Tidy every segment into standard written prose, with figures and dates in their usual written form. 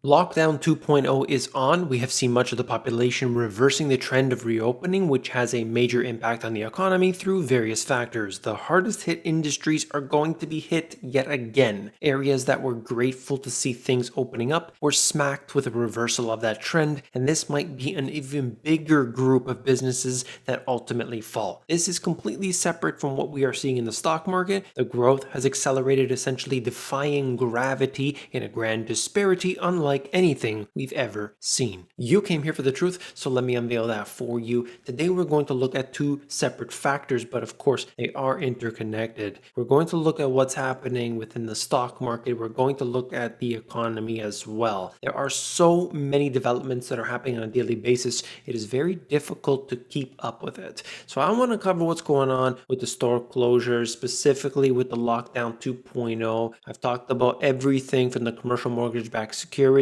Lockdown 2.0 is on. We have seen much of the population reversing the trend of reopening, which has a major impact on the economy through various factors. The hardest hit industries are going to be hit yet again. Areas that were grateful to see things opening up were smacked with a reversal of that trend, and this might be an even bigger group of businesses that ultimately fall. This is completely separate from what we are seeing in the stock market. The growth has accelerated, essentially defying gravity in a grand disparity, unlike anything we've ever seen. You came here for the truth, so let me unveil that for you. Today we're going to look at two separate factors, but of course they are interconnected. We're going to look at what's happening within the stock market. We're going to look at the economy as well. There are so many developments that are happening on a daily basis. It is very difficult to keep up with it. So I want to cover what's going on with the store closures, specifically with the lockdown 2.0. I've talked about everything from the commercial mortgage-backed securities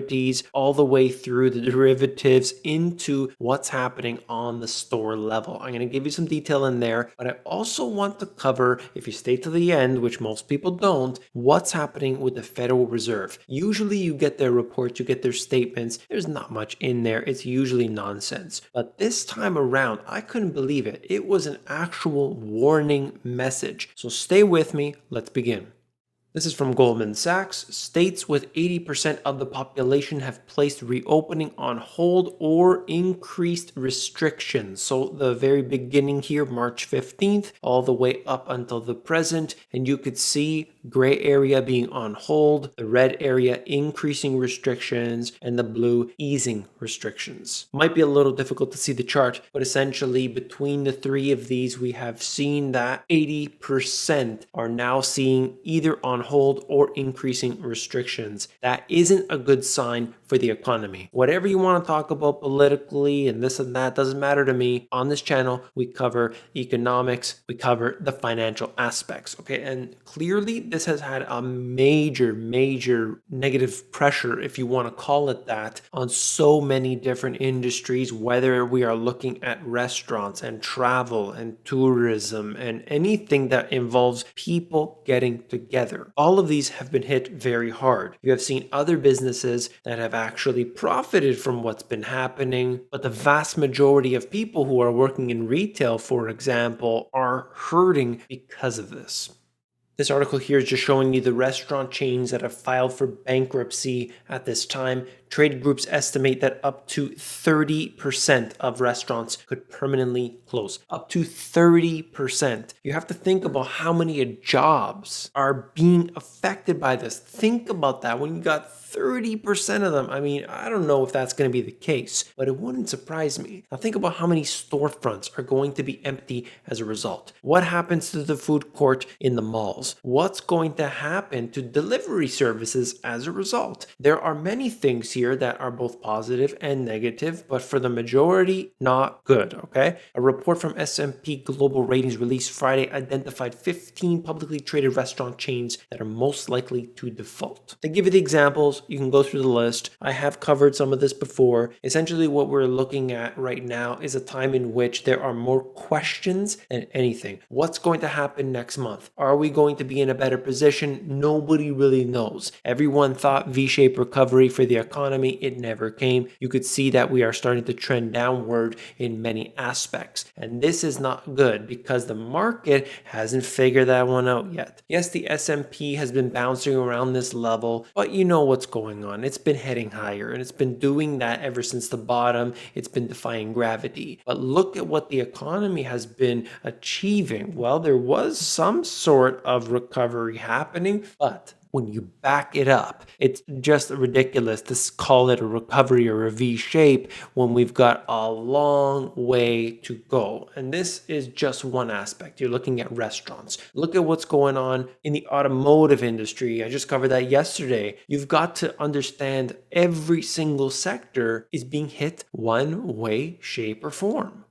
all the way through the derivatives into what's happening on the store level. I'm going to give you some detail in there, but I also want to cover, if you stay to the end, which most people don't, what's happening with the Federal Reserve. Usually you get their reports, you get their statements. There's not much in there. It's usually nonsense. But this time around, I couldn't believe it. It was an actual warning message. So stay with me. Let's begin. This is from Goldman Sachs. States with 80% of the population have placed reopening on hold or increased restrictions. So the very beginning here, March 15th, all the way up until the present. And you could see gray area being on hold, the red area increasing restrictions, and the blue easing restrictions. Might be a little difficult to see the chart, but essentially between the three of these, we have seen that 80% are now seeing either on hold or increasing restrictions. That isn't a good sign for the economy. Whatever you want to talk about politically and this and that doesn't matter to me. On this channel, we cover economics, we cover the financial aspects, okay? And clearly this has had a major negative pressure, if you want to call it that, on so many different industries, whether we are looking at restaurants and travel and tourism and anything that involves people getting together. All of these have been hit very hard. You have seen other businesses that have actually profited from what's been happening, but the vast majority of people who are working in retail, for example, are hurting because of this. This article here is just showing you the restaurant chains that have filed for bankruptcy at this time. Trade groups estimate that up to 30% of restaurants could permanently close. Up to 30%. You have to think about how many jobs are being affected by this. Think about that. When you got 30% of them, I mean, I don't know if that's going to be the case, but it wouldn't surprise me. Now think about how many storefronts are going to be empty as a result. What happens to the food court in the malls? What's going to happen to delivery services as a result? There are many things here that are both positive and negative, but for the majority, not good, okay? A report from S&P Global Ratings released Friday identified 15 publicly traded restaurant chains that are most likely to default. To give you the examples, you can go through the list. I have covered some of this before. Essentially, what we're looking at right now is a time in which there are more questions than anything. What's going to happen next month? Are we going to be in a better position? Nobody really knows. Everyone thought V-shaped recovery for the economy. It never came. You could see that we are starting to trend downward in many aspects. And this is not good because the market hasn't figured that one out yet. Yes, the S&P has been bouncing around this level, but you know what's going on. It's been heading higher, and it's been doing that ever since the bottom. It's been defying gravity. But look at what the economy has been achieving. Well, there was some sort of recovery happening, but when you back it up, it's just ridiculous to call it a recovery or a V shape when we've got a long way to go. And this is just one aspect. You're looking at restaurants. Look at what's going on in the automotive industry. I just covered that yesterday. You've got to understand every single sector is being hit one way, shape, or form.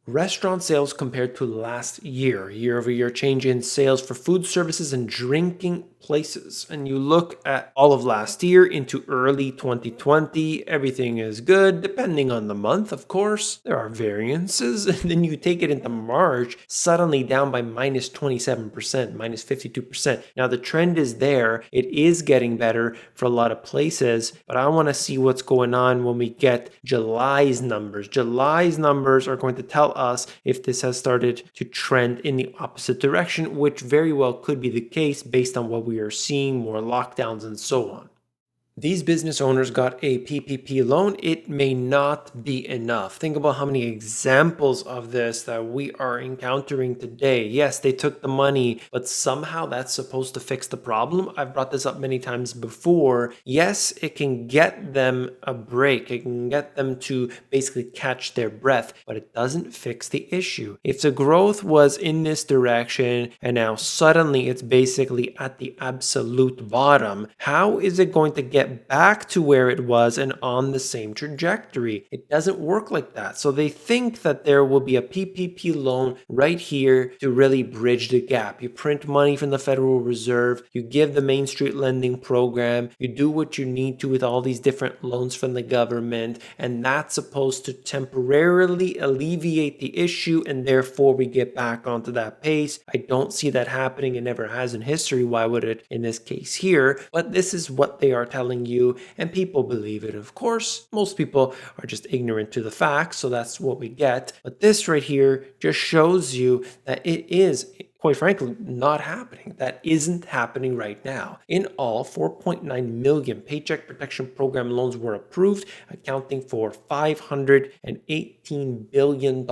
Restaurant sales compared to last year over year change in sales for food services and drinking places. And you look at all of last year into early 2020, everything is good, depending on the month, of course. There are variances. And then you take it into March, suddenly down by minus 27%, minus 52%. Now the trend is there. It is getting better for a lot of places, but I want to see what's going on when we get July's numbers. July's numbers are going to tell us if this has started to trend in the opposite direction, which very well could be the case based on what we are seeing, more lockdowns and so on. These business owners got a PPP loan. It may not be enough. Think about how many examples of this that we are encountering today. Yes, they took the money, but somehow that's supposed to fix the problem. I've brought this up many times before. Yes, it can get them a break. It can get them to basically catch their breath, but it doesn't fix the issue. If the growth was in this direction and now suddenly it's basically at the absolute bottom, how is it going to get back to where it was and on the same trajectory? It doesn't work like that. So they think that there will be a PPP loan right here to really bridge the gap. You print money from the Federal Reserve, you give the Main Street lending program, you do what you need to with all these different loans from the government, and that's supposed to temporarily alleviate the issue, and therefore we get back onto that pace. I don't see that happening. It never has in history. Why would it in this case here? But this is what they are telling you, and people believe it. Of course, most people are just ignorant to the facts, so that's what we get. But this right here just shows you that it is, quite frankly, not happening. That isn't happening right now. In all, 4.9 million Paycheck Protection Program loans were approved, accounting for $518 billion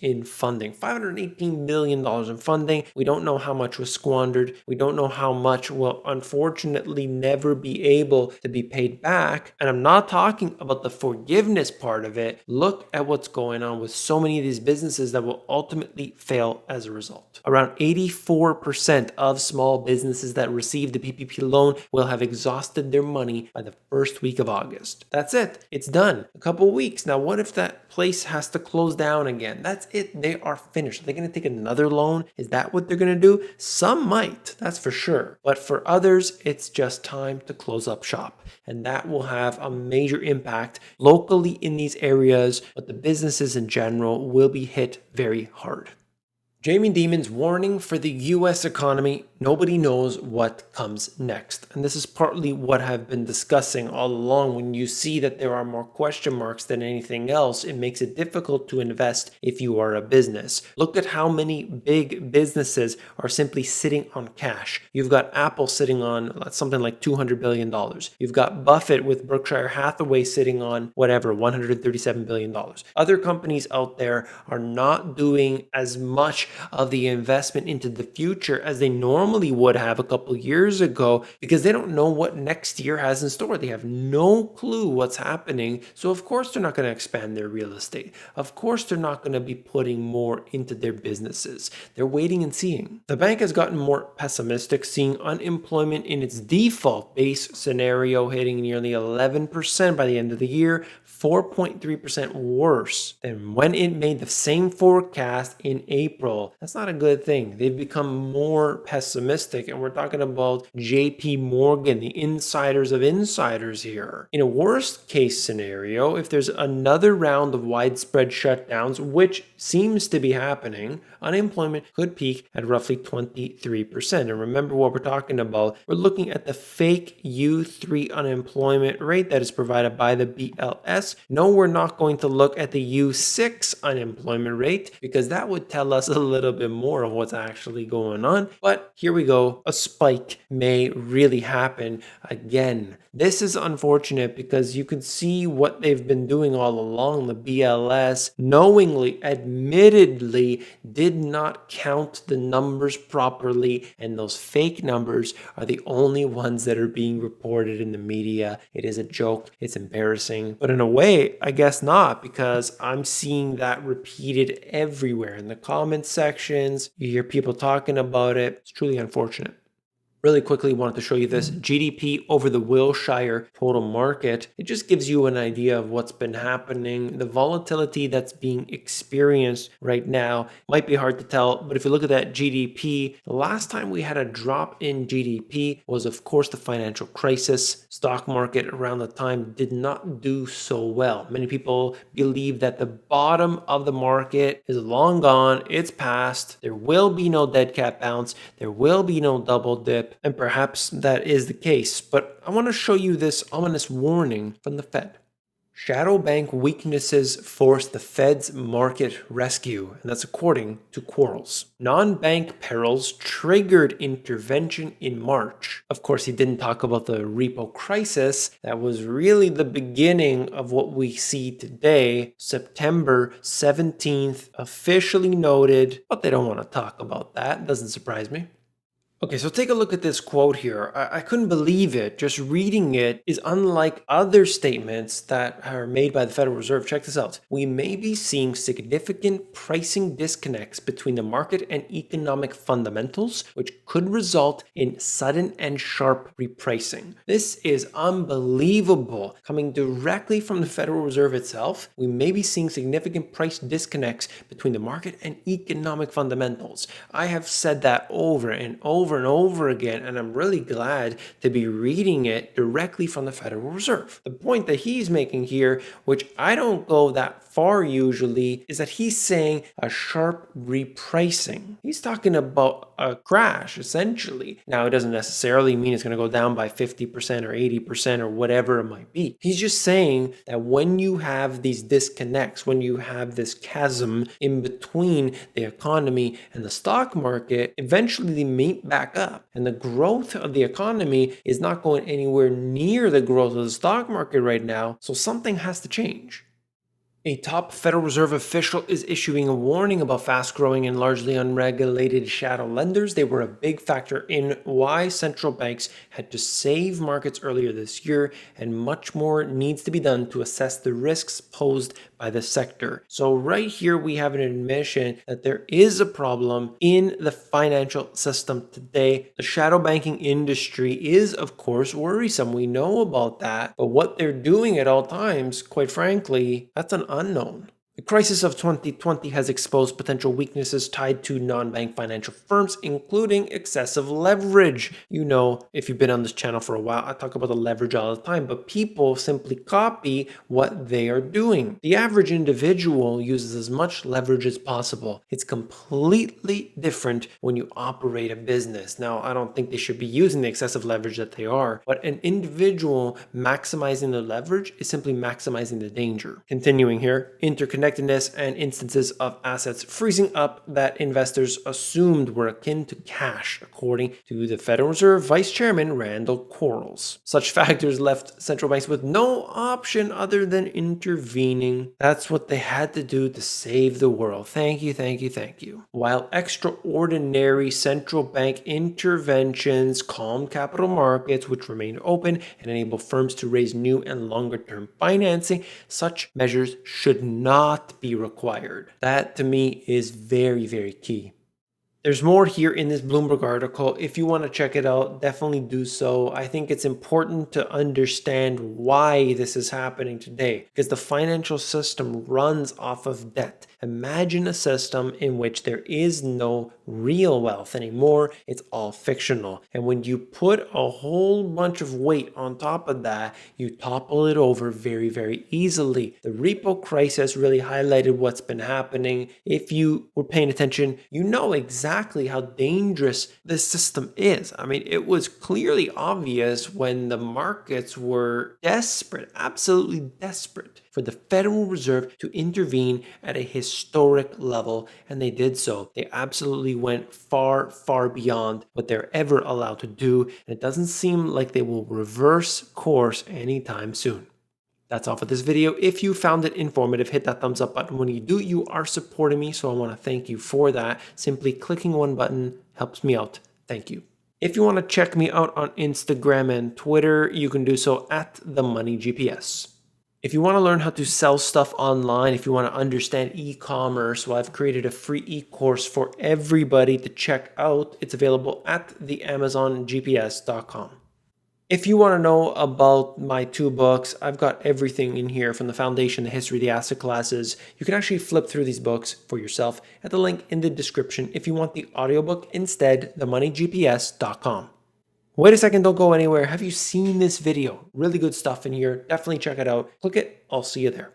in funding. $518 billion in funding. We don't know how much was squandered. We don't know how much will unfortunately never be able to be paid back. And I'm not talking about the forgiveness part of it. Look at what's going on with so many of these businesses that will ultimately fail as a result. Around 84% of small businesses that receive the PPP loan will have exhausted their money by the first week of August. That's it. It's done. A couple weeks. Now, what if that place has to close down again? That's it. They are finished. Are they going to take another loan? Is that what they're going to do? Some might, that's for sure. But for others, it's just time to close up shop. And that will have a major impact locally in these areas, but the businesses in general will be hit very hard. Jamie Dimon's warning for the US economy: nobody knows what comes next. And this is partly what I've been discussing all along. When you see that there are more question marks than anything else, it makes it difficult to invest if you are a business. Look at how many big businesses are simply sitting on cash. You've got Apple sitting on something like $200 billion. You've got Buffett with Berkshire Hathaway sitting on $137 billion. Other companies out there are not doing as much of the investment into the future as they normally would have a couple years ago, because they don't know what next year has in store. They have no clue what's happening. So of course they're not going to expand their real estate. Of course they're not going to be putting more into their businesses. They're waiting and seeing. The bank has gotten more pessimistic, seeing unemployment in its default base scenario hitting nearly 11% by the end of the year, 4.3% worse than when it made the same forecast in April. That's not a good thing. They've become more pessimistic, and we're talking about JP Morgan, the insiders of insiders here. In a worst case scenario, if there's another round of widespread shutdowns, which seems to be happening, unemployment could peak at roughly 23%. And remember what we're talking about. We're looking at the fake U3 unemployment rate that is provided by the BLS. No, we're not going to look at the U6 unemployment rate, because that would tell us a little bit more of what's actually going on. But here we go. A spike may really happen again. This is unfortunate because you can see what they've been doing all along. The BLS knowingly, admittedly, did not count the numbers properly, and those fake numbers are the only ones that are being reported in the media. It is a joke. It's embarrassing. But in a way, I guess not, because I'm seeing that repeated everywhere in the comment sections. You hear people talking about it. It's truly unfortunate. Really quickly, wanted to show you this GDP over the Wilshire total market. It just gives you an idea of what's been happening. The volatility that's being experienced right now might be hard to tell, but if you look at that GDP, the last time we had a drop in GDP was, of course, the financial crisis. Stock market around the time did not do so well. Many people believe that the bottom of the market is long gone, it's past, there will be no dead cat bounce, there will be no double dip. And perhaps that is the case, but I want to show you this ominous warning from the Fed. Shadow bank weaknesses force the Fed's market rescue, and that's according to Quarles. Non-bank perils triggered intervention in March. Of course, he didn't talk about the repo crisis. That was really the beginning of what we see today. September 17th, officially noted, but they don't want to talk about that. Doesn't surprise me. Okay, so take a look at this quote here. I couldn't believe it. Just reading it is unlike other statements that are made by the Federal Reserve. Check this out. We may be seeing significant pricing disconnects between the market and economic fundamentals, which could result in sudden and sharp repricing. This is unbelievable. Coming directly from the Federal Reserve itself, we may be seeing significant price disconnects between the market and economic fundamentals. I have said that over and over and over again, and I'm really glad to be reading it directly from the Federal Reserve. The point that he's making here, which I don't go that far usually, is that he's saying a sharp repricing. He's talking about a crash, essentially. Now, it doesn't necessarily mean it's going to go down by 50% or 80% or whatever it might be. He's just saying that when you have these disconnects, when you have this chasm in between the economy and the stock market, eventually they meet back up. And the growth of the economy is not going anywhere near the growth of the stock market right now. So something has to change. A top Federal Reserve official is issuing a warning about fast-growing and largely unregulated shadow lenders. They were a big factor in why central banks had to save markets earlier this year, and much more needs to be done to assess the risks posed by the sector. So right here we have an admission that there is a problem in the financial system today. The shadow banking industry is, of course, worrisome. We know about that, but what they're doing at all times, quite frankly, that's an unknown. The crisis of 2020 has exposed potential weaknesses tied to non-bank financial firms, including excessive leverage. You know, if you've been on this channel for a while, I talk about the leverage all the time, but people simply copy what they are doing. The average individual uses as much leverage as possible. It's completely different when you operate a business. Now, I don't think they should be using the excessive leverage that they are, but an individual maximizing the leverage is simply maximizing the danger. Continuing here, interconnectedness and instances of assets freezing up that investors assumed were akin to cash, according to the Federal Reserve Vice Chairman Randall Quarles. Such factors left central banks with no option other than intervening. That's what they had to do to save the world. Thank you, thank you, thank you. While extraordinary central bank interventions calmed capital markets, which remained open and enabled firms to raise new and longer-term financing, such measures should not be required. That to me is very, very key. There's more here in this Bloomberg article. If you want to check it out, definitely do so. I think it's important to understand why this is happening today, because the financial system runs off of debt. Imagine a system in which there is no real wealth anymore. It's all fictional. And when you put a whole bunch of weight on top of that, you topple it over very, very easily. The repo crisis really highlighted what's been happening. If you were paying attention, you know exactly how dangerous this system is. I mean, it was clearly obvious when the markets were desperate, absolutely desperate, for the Federal Reserve to intervene at a historic level, and they did so. They absolutely went far, far beyond what they're ever allowed to do, and it doesn't seem like they will reverse course anytime soon. That's all for this video. If you found it informative, hit that thumbs up button. When you do, you are supporting me, so I want to thank you for that. Simply clicking one button helps me out. Thank you. If you want to check me out on Instagram and Twitter, you can do so at the Money GPS. If you want to learn how to sell stuff online, if you want to understand e-commerce, well, I've created a free e-course for everybody to check out. It's available at theamazongps.com. If you want to know about my 2 books, I've got everything in here from the foundation, the history, the asset classes. You can actually flip through these books for yourself at the link in the description if you want the audiobook instead, themoneygps.com. Wait a second, don't go anywhere. Have you seen this video? Really good stuff in here. Definitely check it out. Click it. I'll see you there.